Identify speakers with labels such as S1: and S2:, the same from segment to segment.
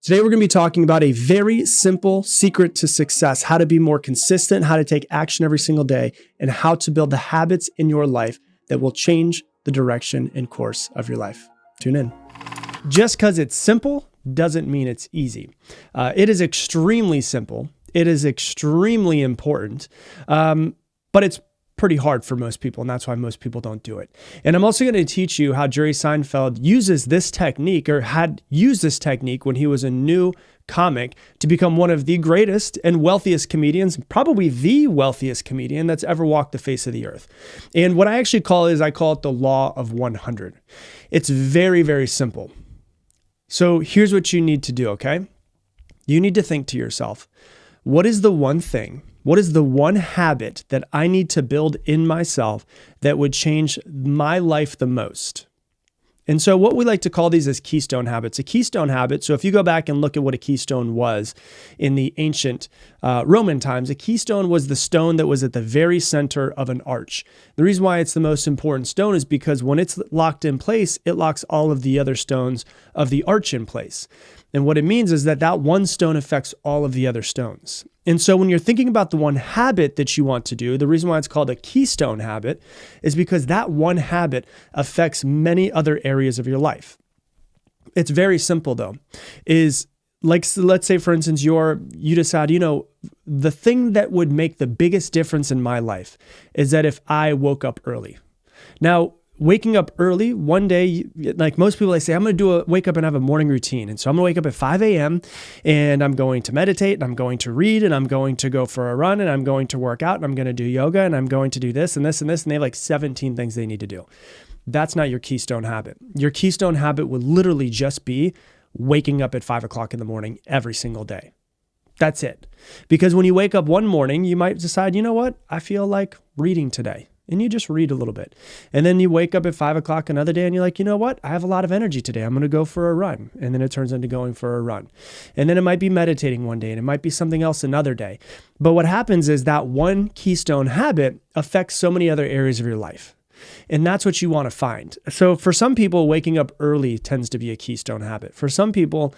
S1: Today, we're going to be talking about a very simple secret to success, how to be more consistent, how to take action every single day, and how to build the habits in your life that will change the direction and course of your life. Tune in. Just because it's simple doesn't mean it's easy. It is extremely simple. It is extremely important, but it's pretty hard for most people, and that's why most people don't do it. And I'm also going to teach you how Jerry Seinfeld uses this technique, or had used this technique when he was a new comic, to become one of the greatest and wealthiest comedians, probably the wealthiest comedian that's ever walked the face of the earth. And what I actually call it the law of 100. It's very, very simple. So here's what you need to do, okay? You need to think to yourself, what is the one thing, what is the one habit that I need to build in myself that would change my life the most? And so what we like to call these is keystone habits. A keystone habit, so if you go back and look at what a keystone was in the ancient Roman times, a keystone was the stone that was at the very center of an arch. The reason why it's the most important stone is because when it's locked in place, it locks all of the other stones of the arch in place. And what it means is that one stone affects all of the other stones. And so when you're thinking about the one habit that you want to do, the reason why it's called a keystone habit is because that one habit affects many other areas of your life. It's very simple though. Is like, let's say for instance, you decide, the thing that would make the biggest difference in my life is that if I woke up early. Now, waking up early, one day, like most people, they say, I'm going to wake up and have a morning routine. And so I'm going to wake up at 5 a.m. and I'm going to meditate and I'm going to read and I'm going to go for a run and I'm going to work out and I'm going to do yoga and I'm going to do this and this and this. And they have like 17 things they need to do. That's not your keystone habit. Your keystone habit would literally just be waking up at 5 o'clock in the morning every single day. That's it. Because when you wake up one morning, you might decide, you know what? I feel like reading today. And you just read a little bit. And then you wake up at 5 o'clock another day and you're like, you know what? I have a lot of energy today. I'm going to go for a run. And then it turns into going for a run. And then it might be meditating one day and it might be something else another day. But what happens is that one keystone habit affects so many other areas of your life. And that's what you want to find. So for some people, waking up early tends to be a keystone habit. For some people,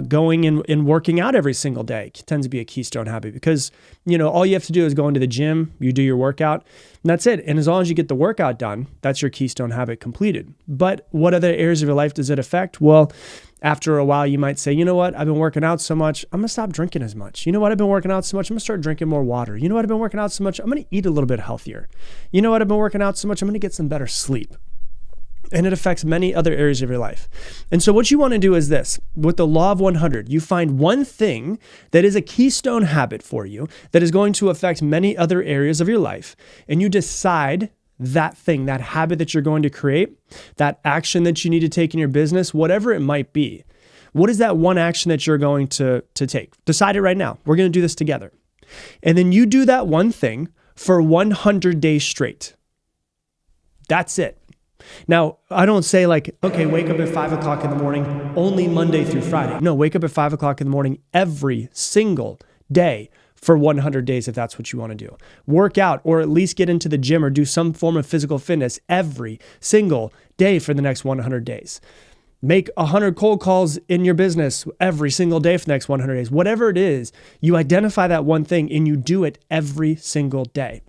S1: going and working out every single day tends to be a keystone habit because, all you have to do is go into the gym, you do your workout, and that's it. And as long as you get the workout done, that's your keystone habit completed. But what other areas of your life does it affect? Well, after a while, you might say, you know what? I've been working out so much. I'm going to stop drinking as much. You know what? I've been working out so much. I'm going to start drinking more water. You know what? I've been working out so much. I'm going to eat a little bit healthier. You know what? I've been working out so much. I'm going to get some better sleep. And it affects many other areas of your life. And so what you want to do is this. With the law of 100, you find one thing that is a keystone habit for you that is going to affect many other areas of your life. And you decide that thing, that habit that you're going to create, that action that you need to take in your business, whatever it might be. What is that one action that you're going to take? Decide it right now. We're going to do this together. And then you do that one thing for 100 days straight. That's it. Now, I don't say like, okay, wake up at 5 o'clock in the morning, only Monday through Friday. No, wake up at 5 o'clock in the morning every single day for 100 days if that's what you want to do. Work out or at least get into the gym or do some form of physical fitness every single day for the next 100 days. Make 100 cold calls in your business every single day for the next 100 days. Whatever it is, you identify that one thing and you do it every single day.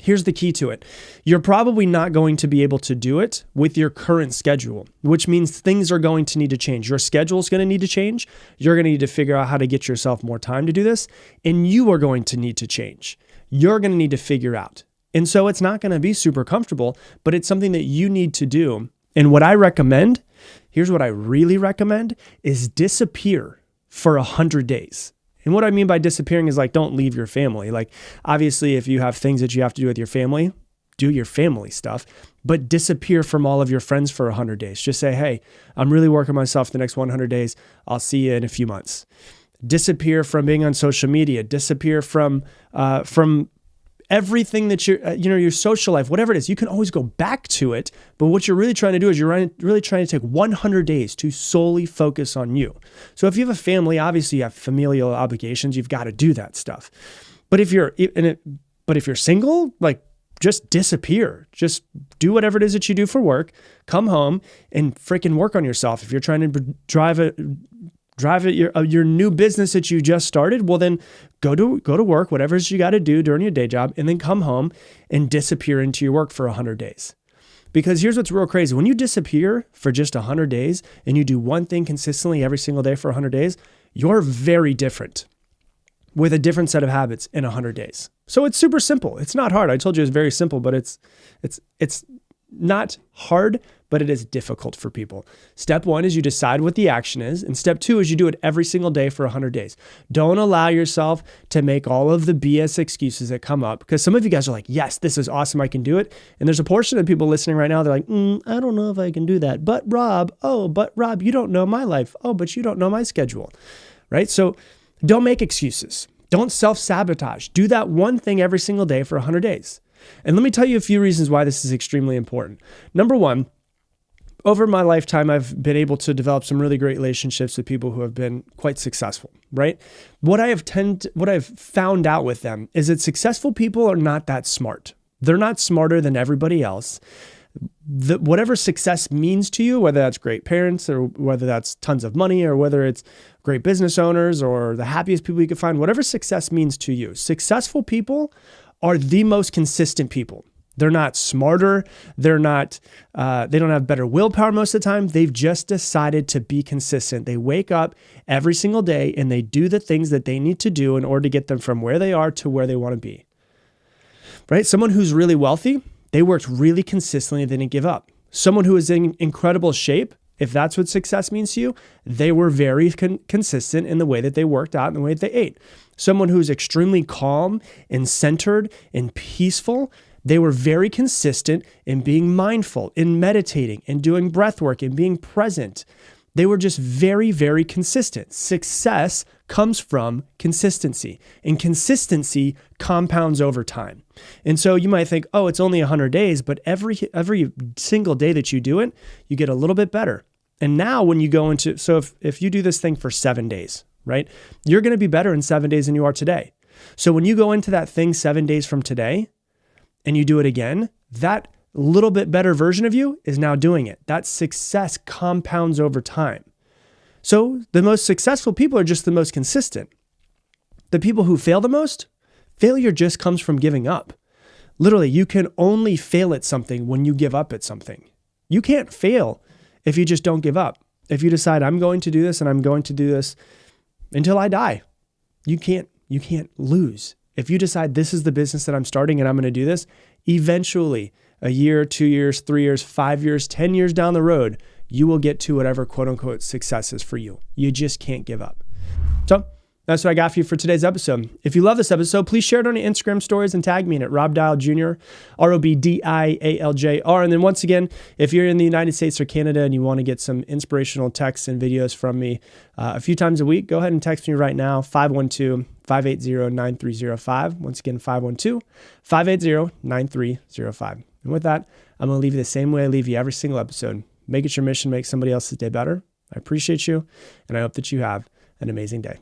S1: Here's the key to it. You're probably not going to be able to do it with your current schedule, which means things are going to need to change. Your schedule is going to need to change. You're going to need to figure out how to get yourself more time to do this, and you are going to need to change. You're going to need to figure out. And so it's not going to be super comfortable, but it's something that you need to do. And what I recommend, here's what I really recommend, is disappear for 100 days. And what I mean by disappearing is like, don't leave your family. Like, obviously, if you have things that you have to do with your family, do your family stuff, but disappear from all of your friends for 100 days. Just say, hey, I'm really working myself the next 100 days. I'll see you in a few months. Disappear from being on social media. Disappear from everything that your social life, whatever it is. You can always go back to it. But what you're really trying to do is you're really trying to take 100 days to solely focus on you. So if you have a family, obviously you have familial obligations. You've got to do that stuff. But if you're single, like, just disappear. Just do whatever it is that you do for work. Come home and freaking work on yourself. If you're trying to drive at your new business that you just started. Well, then go to work, whatever you got to do during your day job, and then come home and disappear into your work for 100 days. Because here's what's real crazy. When you disappear for just 100 days and you do one thing consistently every single day for 100 days, you're very different with a different set of habits in 100 days. So it's super simple. It's not hard. I told you it's very simple, but it's not hard, but it is difficult for people. Step 1 is you decide what the action is. And step 2 is you do it every single day for 100 days. Don't allow yourself to make all of the BS excuses that come up, because some of you guys are like, yes, this is awesome. I can do it. And there's a portion of people listening right now. They're like, I don't know if I can do that. But Rob, you don't know my life. Oh, but you don't know my schedule, right? So don't make excuses. Don't self-sabotage. Do that one thing every single day for 100 days. And let me tell you a few reasons why this is extremely important. Number 1, over my lifetime, I've been able to develop some really great relationships with people who have been quite successful, right? What I've found out with them is that successful people are not that smart. They're not smarter than everybody else. Whatever success means to you, whether that's great parents or whether that's tons of money or whether it's great business owners or the happiest people you can find, whatever success means to you, successful people are the most consistent people. They're not smarter. They don't have better willpower most of the time. They've just decided to be consistent. They wake up every single day and they do the things that they need to do in order to get them from where they are to where they want to be, right? Someone who's really wealthy, they worked really consistently. They didn't give up. Someone who is in incredible shape, if that's what success means to you, they were very consistent in the way that they worked out and the way that they ate. Someone who's extremely calm and centered and peaceful, they were very consistent in being mindful, in meditating, in doing breath work, in being present. They were just very, very consistent. Success comes from consistency, and consistency compounds over time. And so you might think, oh, it's only 100 days, but every single day that you do it, you get a little bit better. And now when you go into, so if you do this thing for 7 days, right, you're going to be better in 7 days than you are today. So when you go into that thing 7 days from today and you do it again, that little bit better version of you is now doing it. That success compounds over time. So the most successful people are just the most consistent. The people who fail the most, failure just comes from giving up. Literally, you can only fail at something when you give up at something. You can't fail if you just don't give up. If you decide, I'm going to do this and I'm going to do this until I die, you can't lose. If you decide this is the business that I'm starting and I'm going to do this, eventually, a year, 2 years, 3 years, 5 years, 10 years down the road, you will get to whatever quote unquote success is for you. You just can't give up. So that's what I got for you for today's episode. If you love this episode, please share it on your Instagram stories and tag me in it, Rob Dial Jr., ROBDIALJR. And then once again, if you're in the United States or Canada and you want to get some inspirational texts and videos from me a few times a week, go ahead and text me right now, 512-580-9305. Once again, 512-580-9305. And with that, I'm going to leave you the same way I leave you every single episode. Make it your mission to make somebody else's day better. I appreciate you, and I hope that you have an amazing day.